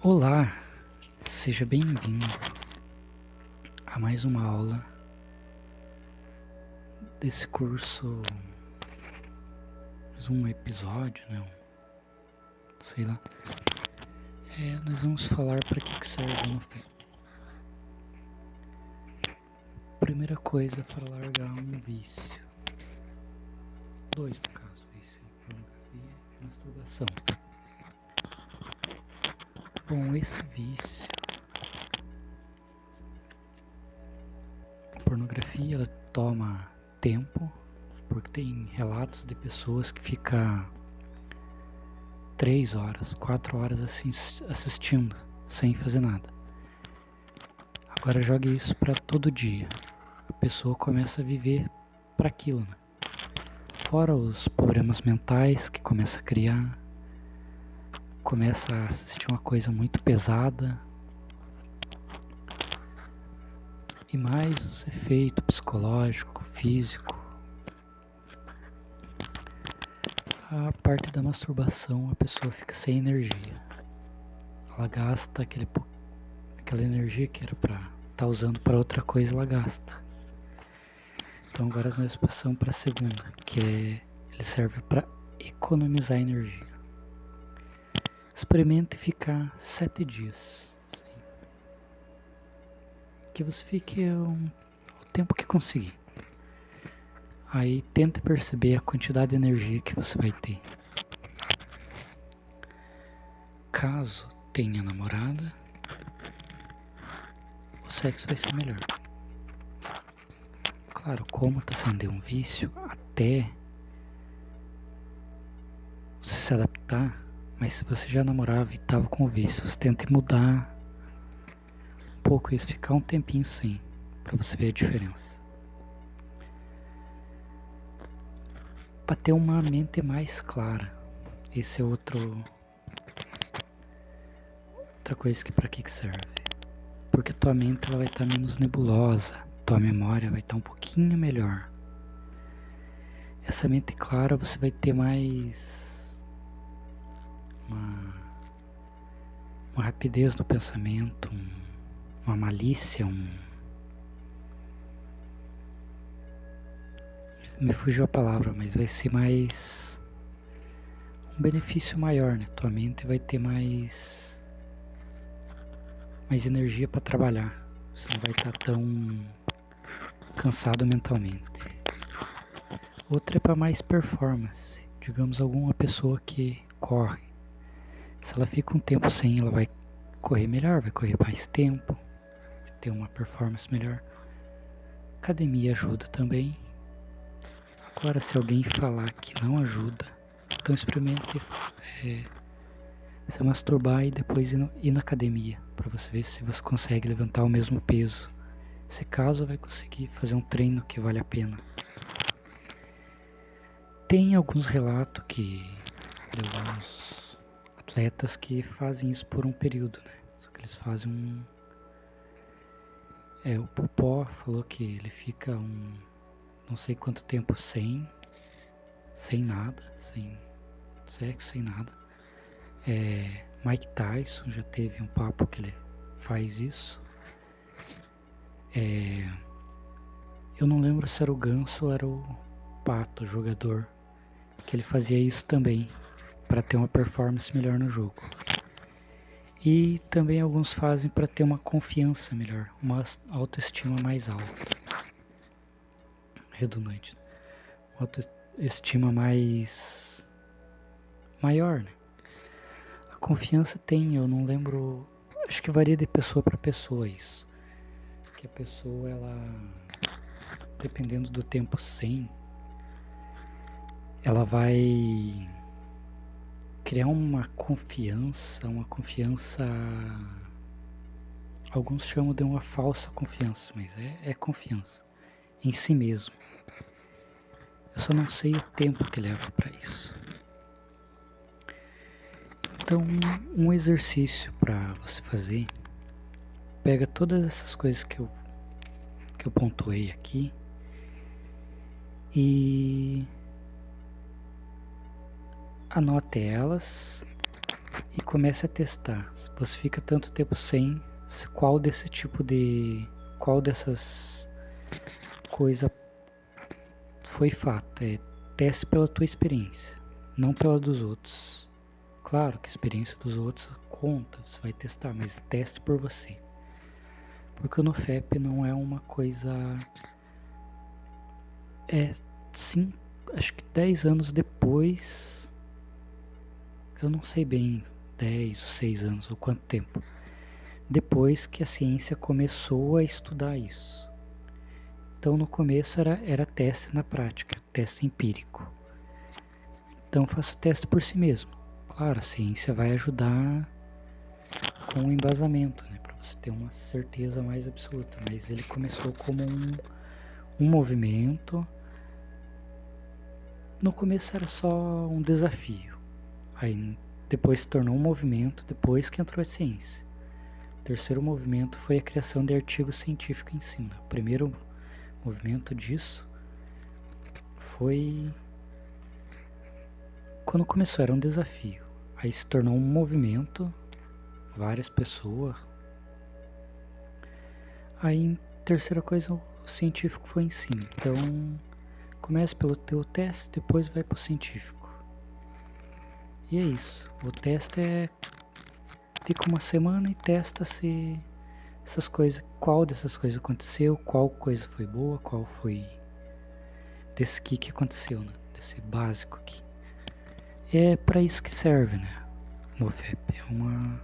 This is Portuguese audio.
Olá, seja bem-vindo a mais uma aula desse curso, mais um episódio, né? Sei lá. Nós vamos falar para que serve uma fé. Primeira coisa para largar um vício. Dois, no caso, vício, pornografia e masturbação. Bom, esse vício, a pornografia, ela toma tempo, porque tem relatos de pessoas que ficam 3 horas, 4 horas assim, assistindo, sem fazer nada. Agora jogue isso para todo dia. A pessoa começa a viver para aquilo, né? Fora os problemas mentais que começa a criar, começa a assistir uma coisa muito pesada, e mais os efeitos psicológico, físico. A parte da masturbação, a pessoa fica sem energia. Ela gasta aquela energia que era para estar usando para outra coisa, ela gasta. Então agora nós passamos para a segunda, que ele serve para economizar energia. Experimente ficar 7 dias. Que você fique o tempo que conseguir. Aí tente perceber a quantidade de energia que você vai ter. Caso tenha namorada, o sexo vai ser melhor. Claro, como está sendo um vício, até você se adaptar, mas se você já namorava e estava com o vício, você tenta mudar um pouco isso, ficar um tempinho sem, para você ver a diferença. Para ter uma mente mais clara, esse é outra coisa que para que serve. Porque tua mente ela vai estar menos nebulosa, tua memória vai estar um pouquinho melhor. Essa mente clara você vai ter mais uma rapidez no pensamento, uma malícia, me fugiu a palavra, mas vai ser mais um benefício maior, né? Tua mente vai ter mais energia para trabalhar. Você não vai estar tão cansado mentalmente. Outra é para mais performance. Digamos, alguma pessoa que corre. Se ela fica um tempo sem, ela vai correr melhor, vai correr mais tempo, vai ter uma performance melhor. Academia ajuda também. Agora, se alguém falar que não ajuda, então experimente se masturbar e depois ir na academia, para você ver se você consegue levantar o mesmo peso. Se caso, vai conseguir fazer um treino que vale a pena. Tem alguns relatos de alguns atletas que fazem isso por um período, né? Só que eles fazem o Popó falou que ele fica não sei quanto tempo sem nada, sem sexo, sem nada. Mike Tyson já teve um papo que ele faz isso. Eu não lembro se era o Ganso ou era o Pato, o jogador, que ele fazia isso também, para ter uma performance melhor no jogo. E também alguns fazem para ter uma confiança melhor, uma autoestima mais alta. Redundante. Uma autoestima maior, né? A confiança tem, eu não lembro, acho que varia de pessoa para pessoa isso. Que a pessoa, ela, dependendo do tempo sem, ela vai criar uma confiança, alguns chamam de uma falsa confiança, mas é confiança em si mesmo. Eu só não sei o tempo que leva para isso. Então, um exercício para você fazer, pega todas essas coisas que eu pontuei aqui e anote elas e comece a testar. Se você fica tanto tempo sem, qual dessas coisas foi fato. Teste pela tua experiência, não pela dos outros. Claro que a experiência dos outros conta, você vai testar, mas teste por você. Porque o NoFap não é uma coisa... Sim, acho que 10 anos depois, eu não sei bem, 10 ou 6 anos ou quanto tempo, depois que a ciência começou a estudar isso. Então no começo era teste na prática, teste empírico. Então faça o teste por si mesmo. Claro, a ciência vai ajudar com o embasamento, né, para você ter uma certeza mais absoluta, mas ele começou como um movimento. No começo era só um desafio, aí depois se tornou um movimento, depois que entrou a ciência. O terceiro movimento foi a criação de artigos científicos em cima. O primeiro movimento disso foi quando começou, era um desafio. Aí se tornou um movimento, várias pessoas. Aí, terceira coisa, o científico foi em cima. Então, comece pelo teu teste, depois vai pro científico. E é isso. O teste fica uma semana e testa se essas coisas, qual dessas coisas aconteceu, qual coisa foi boa, qual foi desse que aconteceu, né? Desse básico aqui. É para isso que serve, né? NoFap é uma